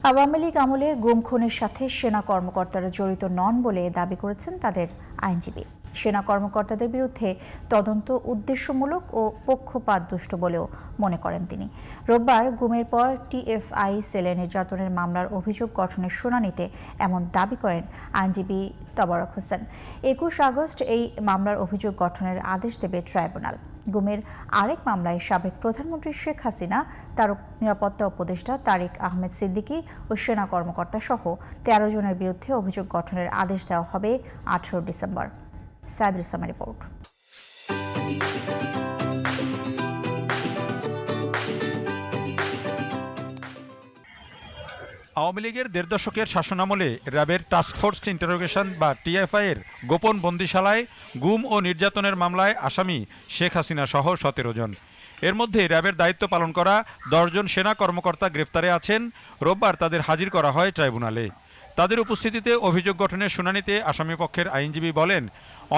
আওয়ামী লীগ আমলে গুম খুনের সাথে সেনা কর্মকর্তারা জড়িত নন বলে দাবি করেছেন তাদের আইনজীবী। সেনা কর্মকর্তাদের বিরুদ্ধে তদন্ত উদ্দেশ্যমূলক ও পক্ষপাতদুষ্ট বলেও মনে করেন তিনি। রোববার গুমের পর টিএফআই সেলে নির্যাতনের মামলার অভিযোগ গঠনের শুনানিতে এমন দাবি করেন আইনজীবী তবারক হোসেন। ২১ আগস্ট এই মামলার অভিযোগ গঠনের আদেশ দেবে ট্রাইব্যুনাল। গুমের আরেক মামলায় সাবেক প্রধানমন্ত্রী শেখ হাসিনা, তার নিরাপত্তা উপদেষ্টা তারিক আহমেদ সিদ্দিকী ও সেনা কর্মকর্তা সহ ১৩ জনের বিরুদ্ধে অভিযোগ গঠনের আদেশ দেওয়া হবে ১৮ ডিসেম্বর। সাইদুল ইসলামের রিপোর্ট। আওয়ামী লীগের ১.৫ দশকের শাসনামলে র্যাবের টাস্কফোর্স ইন্টারোগেশন বা টিএফআই-এর গোপন বন্দিশালায় গুম ও নির্যাতনের মামলায় আসামি শেখ হাসিনা সহ ১৭ জন। এর মধ্যে র্যাবের দায়িত্ব পালন করা ১০ জন সেনা কর্মকর্তা গ্রেফতারে আছেন। রোববার তাদের হাজির করা হয় ট্রাইব্যুনালে। তাদের উপস্থিতিতে অভিযোগ গঠনের শুনানিতে আসামিপক্ষের আইনজীবী বলেন,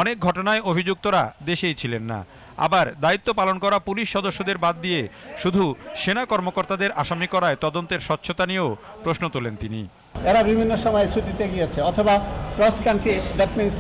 অনেক ঘটনায় অভিযুক্তরা দেশেই ছিলেন না। আবার দায়িত্ব পালন করা পুলিশ সদস্যদের বাদ দিয়ে শুধু সেনা কর্মকর্তাদের আসামি করায় তদন্তের স্বচ্ছতা নিয়েও প্রশ্ন তোলেন তিনি। এরা বিভিন্ন সময় ছুটিতে গিয়েছে অথবা cross country, that means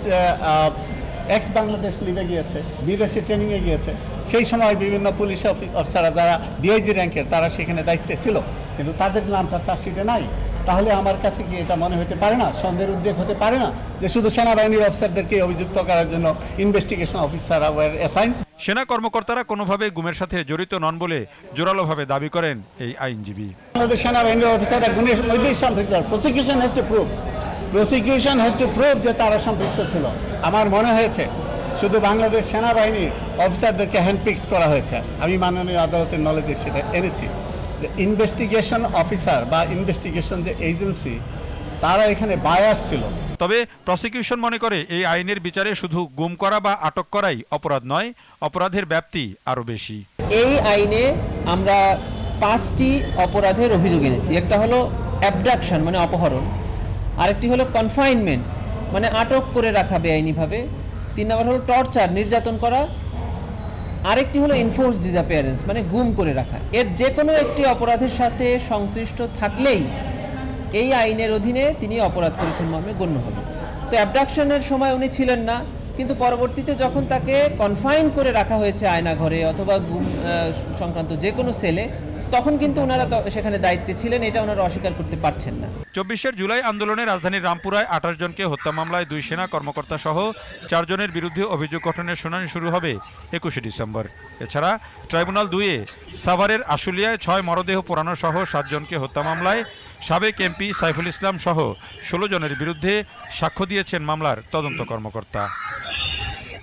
ex Bangladesh লিভে গিয়েছে, বিদেশে ট্রেনিংয়ে গিয়েছে। সেই সময় বিভিন্ন পুলিশ অফিসাররা যারা ডিআইজি র্যাঙ্কের তারা সেখানে দায়িত্বে ছিল, কিন্তু তাদের নামটা চার্জশিটে নাই। তাহলে আমার কাছে কি এটা মনে হতে পারে না, সন্দেহের উদ্বেগ হতে পারে না যে শুধু সেনাবাহিনীর অফিসারদেরকে অভিযুক্ত করার জন্য ইনভেস্টিগেশন অফিসার ওয়্যার অ্যাসাইন? সেনা কর্মকর্তারা কোনোভাবে গুমের সাথে জড়িত নন বলে জোরালোভাবে দাবি করেন এই আইনজীবী। বাংলাদেশ সেনাবাহিনীর অফিসাররা গুমের মধ্যেই সম্পৃক্ত। প্রসিকিউশন হ্যাজ টু প্রুভ যে তারা সম্পৃক্ত ছিল। আমার মনে হয়েছে শুধু বাংলাদেশ সেনাবাহিনীর অফিসারদেরকে হ্যান্ডপিক করা হয়েছে। আমি মাননীয় আদালতের নলেজে সেটা এনেছি যে ইনভেস্টিগেশন অফিসার বা ইনভেস্টিগেশন যে এজেন্সি তারা এখানে বায়াস ছিল। তবে প্রসিকিউশন মনে করে এই আইনের বিচারে শুধু গুম করা বা আটক করাই অপরাধ নয়, অপরাধের ব্যাপ্তি আরও বেশি। এই আইনে আমরা 5টি অপরাধের অভিযোগ এনেছি। একটা হলো অ্যাবডাকশন মানে অপহরণ, আরেকটি হলো কনফাইনমেন্ট মানে আটক করে রাখা বেআইনিভাবে, 3 নম্বর হলো টর্চার নির্যাতন করা, আরেকটি হলো এনফোর্স ডিসঅ্যাপিয়ারেন্স মানে গুম করে রাখা। এর যে কোনো একটি অপরাধের সাথে সংশ্লিষ্ট থাকলেই এই আইনের অধীনে তিনি অপরাধ করেছেন মর্মে গণ্য হবে। তো অ্যাবডাকশনের সময় উনি ছিলেন না, কিন্তু পরবর্তীতে যখন তাকে কনফাইন করে রাখা হয়েছে আয়নাঘরে অথবা গুম সংক্রান্ত যে কোনো সেলে, তখন কিন্তু ওনারা সেখানে দায়িত্বে ছিলেন, এটা ওনারা অস্বীকার করতে পারছেন না। 24 জুলাই আন্দোলনে রাজধানীর রামপুরায় 28 জনকে হত্যা মামলায় 2 সেনা কর্মকর্তা সহ 4 জনের বিরুদ্ধে অভিযোগ গঠনের শুনানি শুরু হবে 21 ডিসেম্বর। এছাড়া ট্রাইব্যুনাল 2-এ সাভারের আশুলিয়ায় 6 মরদেহ পোড়ানো সহ 7 জনকে হত্যা মামলায় সাবেক এমপি সাইফুল ইসলাম সহ 16 জনের বিরুদ্ধে সাক্ষ্য দিয়েছেন মামলার তদন্ত কর্মকর্তা।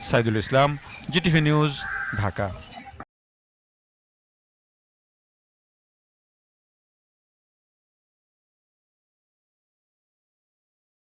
Saidul Islam, GTV news, Dhaka.